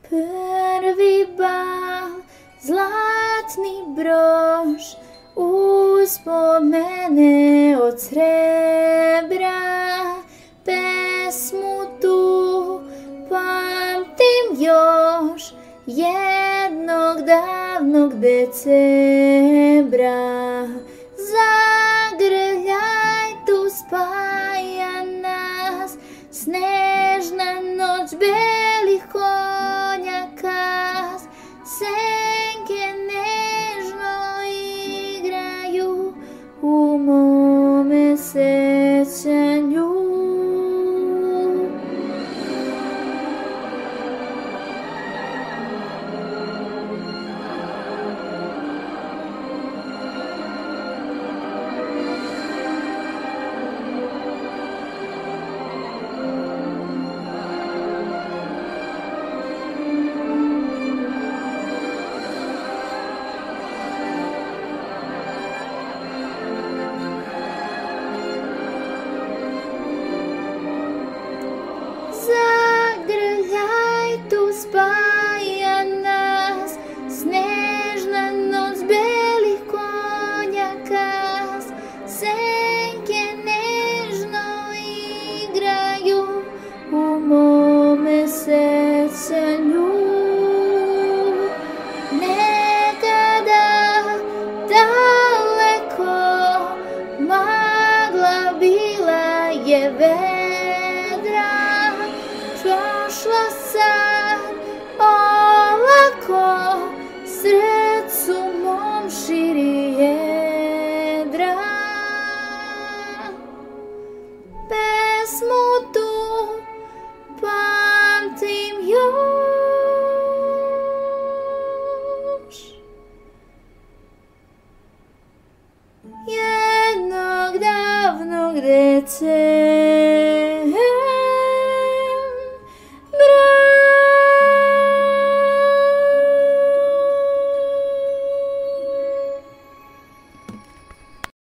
Prvi bal, zlatni brož, uspomene od srebra, pesmu tu pamtim još, jednog davnog decembra. Zagrljaj tu spaja nas, snežna noć belih konjaka, senke nežno igraju u mome sećanju. Zagrljaj tu spaja nas, snežna noć belih konjaka, senke nežno igraju u mome sećanju. Nekada daleko magla bila je vedra, prošla sad olako, srcu mom širi jedra. Pesmu tu pamtim još, jednog davnog decembra.